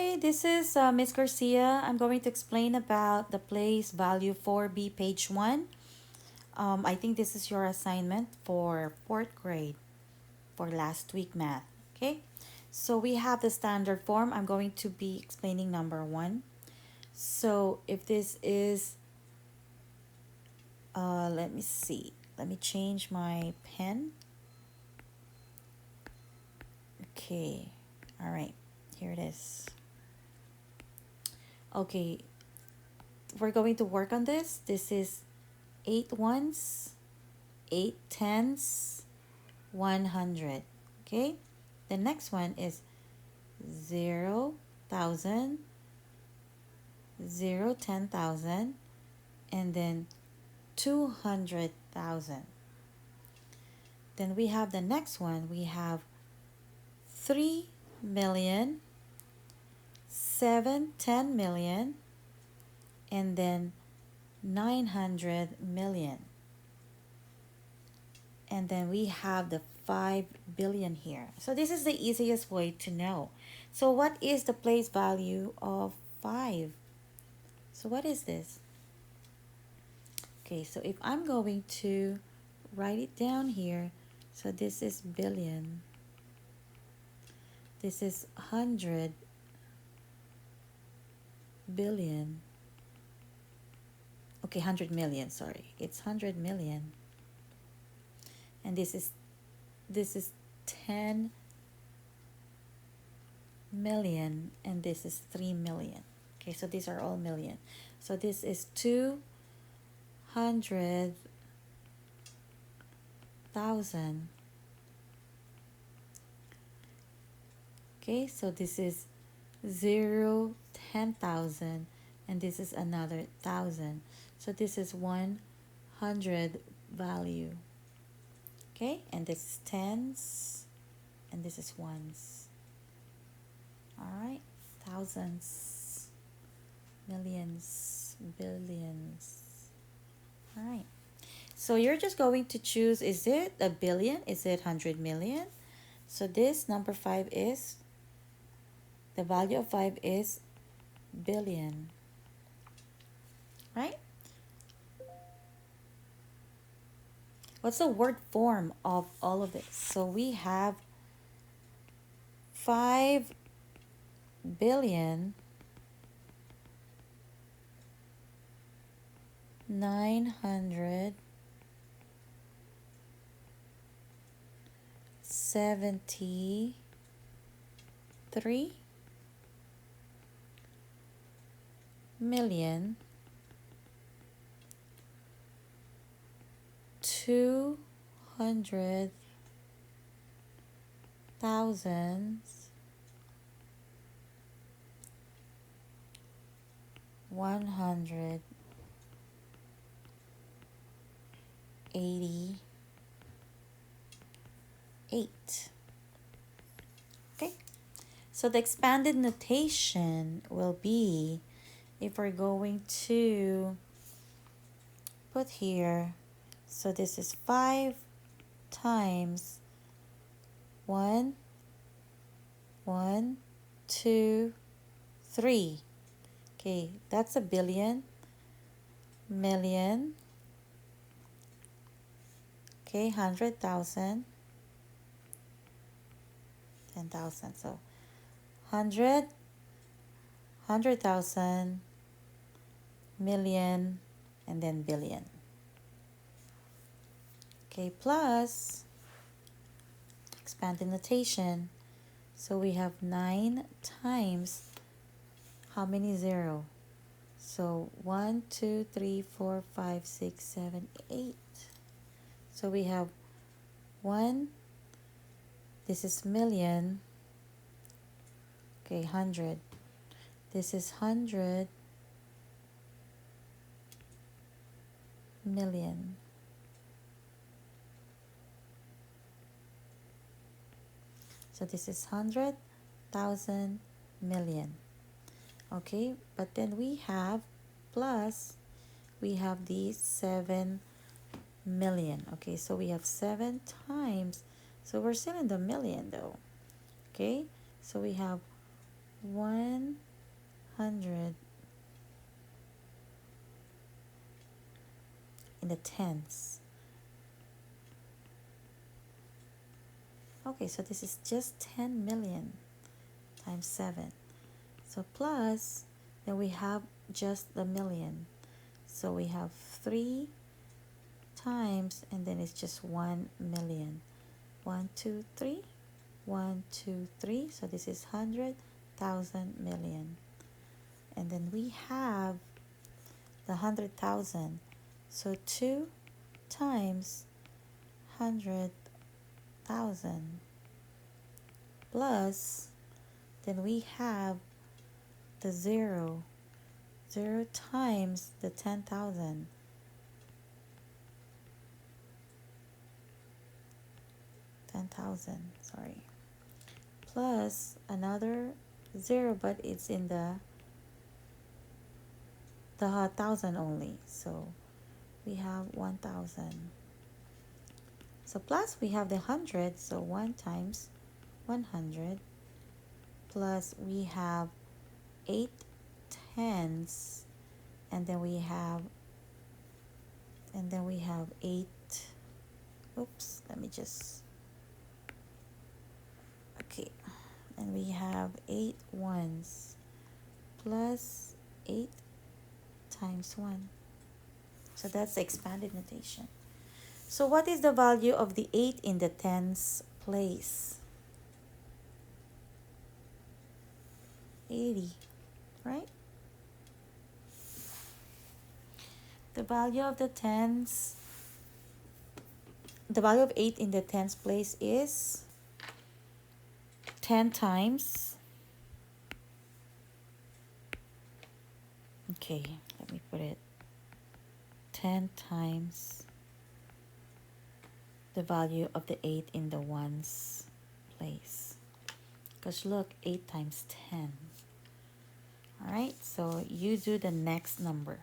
Okay, this is Miss Garcia. I'm going to explain about the place value 4B, page 1. I think this is your assignment for 4th grade for last week math. Okay, so we have the standard form. I'm going to be explaining number 1. So if this is, let me see. Let me change my pen. Okay, all right, here it is. Okay, we're going to work on this. This is 8 ones, 8 tens, 100. Okay, the next one is 0,000, 10,000, and then 200,000. Then we have the next one. We have 3,000,000, 710,000,000, and then 900,000,000. And then we have the 5 billion here. So this is the easiest way to know. So what is the place value of 5? So what is this? Okay, so if I'm going to write it down here, so this is billion. This is 100 billion. Okay, 100 million, sorry. It's 100 million. And this is 10 million, and this is 3 million. Okay, so these are all million. So this is 200,000. Okay, so this is 0, 10,000, and this is another 1,000. So this is 100 value. Okay, and this is tens, and this is ones. All right, thousands, millions, billions. All right, so you're just going to choose, is it a billion? Is it 100 million? So this number 5 is, the value of 5 is billion, right? What's the word form of all of this? So we have 5 billion 973,000,000 200,000 188. Okay, so the expanded notation will be, if we're going to put here, so this is 5 times 1, 1, 2, 3. Okay, that's a billion, million, okay, 100,000, 10,000. So 100,000, million, and then billion. Okay, plus expanded notation. So we have 9 times how many 0? So 1, 2, 3, 4, 5, 6, 7, 8. So we have 1, this is million, okay, 100. This is 100 million. So this is 100,000 million. Okay, but then we have plus, we have the 7 million. Okay, so we have 7 times, so we're still in the million though. Okay, so we have 100 in the tens. Okay, so this is just 10 million times 7. So plus, then we have just the million. So we have 3 times, and then it's just 1 million. 1, 2, 3. 1, 2, 3. So this is 100,000 million. And then we have the 100,000. So 2 times 100,000 plus, then we have the 0. 0 times the 10,000. 10,000, sorry. Plus another 0, but it's in the 1,000 only. So we have 1,000. So plus we have the 100, so 1 times 100, plus we have 8 tens, and then we have 8, oops, let me just, okay, and we have 8 ones plus 8 times 1. So that's the expanded notation. So what is the value of the 8 in the tens place? 80, right? The value of the tens, the value of 8 in the tens place is 10 times, okay, let me put it, 10 times the value of the 8 in the ones place. Because look, 8 times 10. All right, so you do the next number.